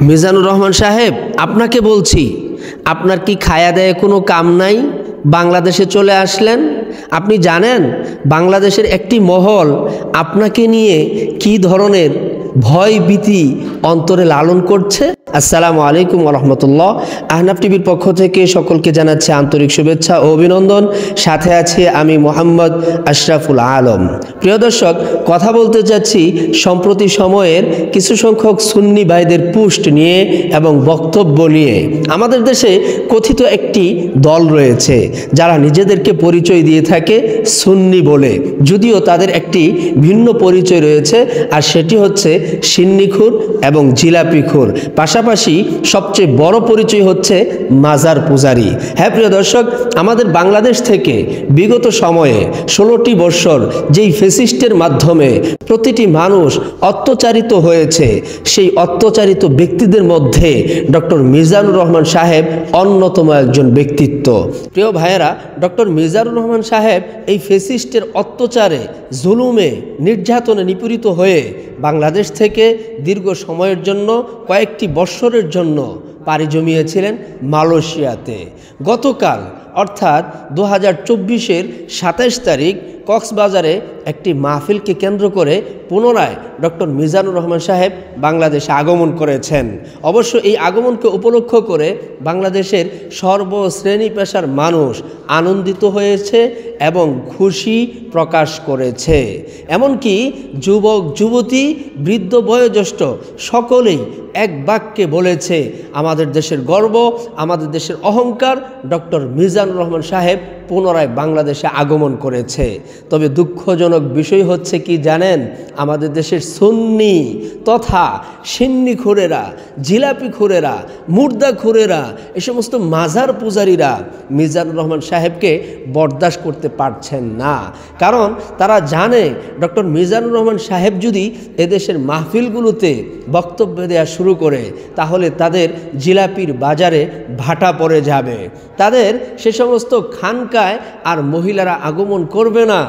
মিজানুর রহমান সাহেব, আপনাকে বলছি, আপনার কি খায়া দেয় কোনো কাম নাই? বাংলাদেশে চলে আসলেন। আপনি জানেন বাংলাদেশের একটি মহল আপনাকে নিয়ে কি ধরনের ভয় ভীতি অন্তরে লালন করছে। আসসালামু আলাইকুম ওয়া রাহমাতুল্লাহ। আহনাফ টিভির পক্ষ থেকে সকলকে জানাচ্ছি আন্তরিক শুভেচ্ছা ও অভিনন্দন। সাথে আছি আমি মোহাম্মদ আশরাফুল আলম। প্রিয় দর্শক, কথা বলতে চাচ্ছি সম্প্রতি সময়ের কিছু সংখ্যক সুন্নি ভাইদের পোস্ট নিয়ে এবং বক্তব্য নিয়ে। আমাদের দেশে কথিত একটি দল রয়েছে যারা নিজেদেরকে পরিচয় দিয়ে থাকে সুন্নি বলে, যদিও তাদের একটি ভিন্ন পরিচয় রয়েছে, আর সেটি হচ্ছে সিন্নিখুর এবং জিলাপিখুর। পাশাপাশি সবচেয়ে বড় পরিচয় হচ্ছে মাজার পূজারী। হ্যাঁ প্রিয় দর্শক, আমাদের বাংলাদেশ থেকে বিগত সময়ে 16টি বৎসর যেই ফ্যাসিস্টের মাধ্যমে প্রতিটি মানুষ অত্যাচারিত হয়েছে, সেই অত্যাচারিত ব্যক্তিদের মধ্যে ডক্টর মিজানুর রহমান সাহেব অন্যতম একজন ব্যক্তিত্ব। প্রিয় ভাইয়েরা, ডক্টর মিজানুর রহমান সাহেব এই ফ্যাসিস্টের অত্যাচারে, জুলুমে, নির্যাতনে নিপীড়িত হয়ে বাংলাদেশ থেকে দীর্ঘ সময়ের জন্য কয়েকটি বৎসরের জন্য পাড়ি জমিয়েছিলেন মালয়েশিয়াতে। গতকাল অর্থাৎ 2024-এর 27 তারিখ কক্সবাজারে একটি মাহফিলকে কেন্দ্র করে পুনরায় ডক্টর মিজানুর রহমান সাহেব বাংলাদেশে আগমন করেছেন। অবশ্য এই আগমনকে উপলক্ষ করে বাংলাদেশের সর্বশ্রেণী পেশার মানুষ আনন্দিত হয়েছে এবং খুশি প্রকাশ করেছে। এমনকি যুবক যুবতী, বৃদ্ধ বয়োজ্যেষ্ঠ সকলেই এক বাক্যে বলেছে, আমাদের দেশের গর্ব, আমাদের দেশের অহংকার ডক্টর মিজানুর রহমান সাহেব পুনরায় বাংলাদেশে আগমন করেছে। তবে দুঃখজনক বিষয় হচ্ছে কি জানেন, আমাদের দেশের সুন্নি তথা সিন্নিখুরেরা, জিলাপিখুরেরা, মুর্দাখুরেরা, এ সমস্ত মাজার পূজারীরা মিজানুর রহমান সাহেবকে বরদাস্ত করতে পারছেন না। কারণ তারা জানে ডক্টর মিজানুর রহমান সাহেব যদি এদেশের মাহফিলগুলোতে বক্তব্য দেওয়া শুরু করে, তাহলে তাদের জিলাপির বাজারে ভাটা পড়ে যাবে। তাদের সে সমস্ত খানকায় আর মহিলারা আগমন করবে না,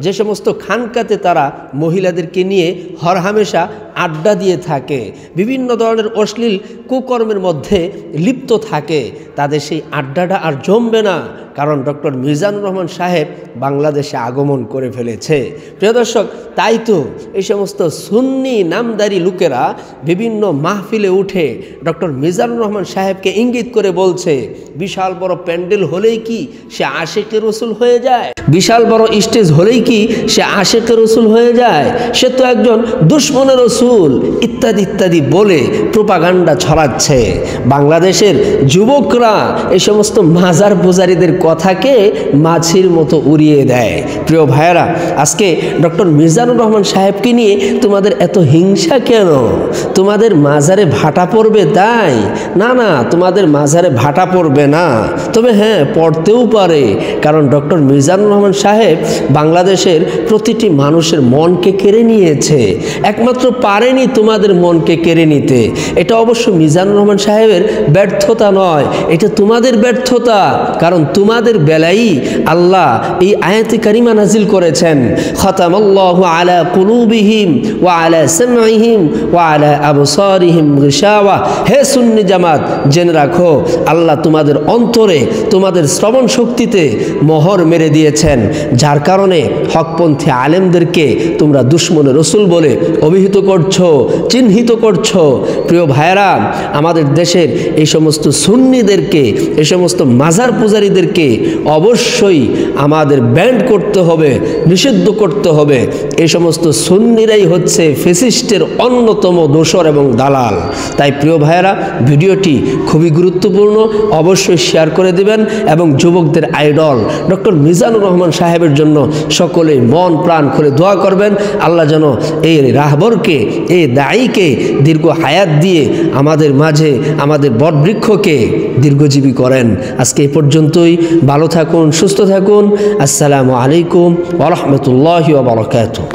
যে সমস্ত খানকাতে তারা মহিলাদেরকে নিয়ে হরহামেশা আড্ডা দিয়ে থাকে, বিভিন্ন ধরনের অশ্লীল কুকর্মের মধ্যে লিপ্ত থাকে, তাদের সেই আড্ডাটা আর জমবে না, কারণ ডক্টর মিজানুর রহমান সাহেব বাংলাদেশে আগমন করে ফেলেছে। প্রিয় দর্শক, তাই তো এই সমস্ত সুন্নি নামদারি লোকেরা বিভিন্ন মাহফিলে উঠে ডক্টর মিজানুর রহমান সাহেবকে ইঙ্গিত করে বলছে, বিশাল বড় প্যান্ডেল হলেই কি সে আশেকে রসুল হয়ে যায়? বিশাল বড় স্টেজ হলেই কি সে আশেকে রসুল হয়ে যায়? সে তো একজন দুশ্মনের রসুল, ইত্যাদি ইত্যাদি বলে প্রোপাগান্ডা ছড়াচ্ছে। বাংলাদেশের যুবকরা এই সমস্ত মাজার পূজারীদের কথাকে মাছির মতো উড়িয়ে দেয়। প্রিয় ভাইয়েরা, আজকে ডক্টর মিজানুর রহমান সাহেবকে নিয়ে তোমাদের এত হিংসা কেন? তোমাদের মাজারে ভাটা পড়বে তাই? না না, তোমাদের মাজারে ভাটা পড়বে না, তবে হ্যাঁ পড়তেও পারে, কারণ ডক্টর মিজানুর রহমান সাহেব বাংলাদেশের প্রতিটি মানুষের মনকে কেড়ে নিয়েছে। একমাত্র পারেনি তোমাদের মনকে কেড়ে নিতে। এটা অবশ্য মিজানুর রহমান সাহেবের ব্যর্থতা নয়, এটা তোমাদের ব্যর্থতা, কারণ তোমাদের বেলায় আল্লাহ এই আয়াতে কারিমা নাজিল করেছেন, খতামাল্লাহু আলা কুলুবিহিম ওয়া আলা সামঈহিম ওয়া আলা আবসারিহিম গিশাওয়া। হে সুন্নি জামাত, জেনে রাখো আল্লাহ তোমাদের অন্তরে, তোমাদের শ্রবণ শক্তিতে মোহর মেরে দিয়েছেন, যার কারণে হকপন্থী আলেমদেরকে তোমরা দুশ্মনের রসুল বলে অভিহিত করছো, চিহ্নিত করছো। প্রিয় ভাইয়েরা, আমাদের দেশের এই সমস্ত সুন্নিদেরকে, এই সমস্ত মাজার পূজারীদেরকে অবশ্যই আমাদের ব্যান্ড করতে হবে, নিষিদ্ধ করতে হবে। এই সমস্ত সুন্নিরাই হচ্ছে ফ্যাসিস্টের অন্যতম দোসর এবং দালাল। তাই প্রিয় ভাইয়েরা, ভিডিওটি খুবই গুরুত্বপূর্ণ, অবশ্যই শেয়ার করে দিবেন এবং যুবকদের আইডল ডক্টর মিজানুর রহমান সাহেবের জন্য সকলেই মন প্রাণ করে দোয়া করবেন। আল্লাহ যেন এই রাহবরকে, এই দায়ীকে দীর্ঘ হায়াত দিয়ে আমাদের মাঝে, আমাদের বটবৃক্ষকে দীর্ঘজীবী করেন। আজকে এই পর্যন্তই। ভালো থাকুন, সুস্থ থাকুন। আসসালামু আলাইকুম ওয়া রাহমাতুল্লাহি ওয়া বারাকাতুহু।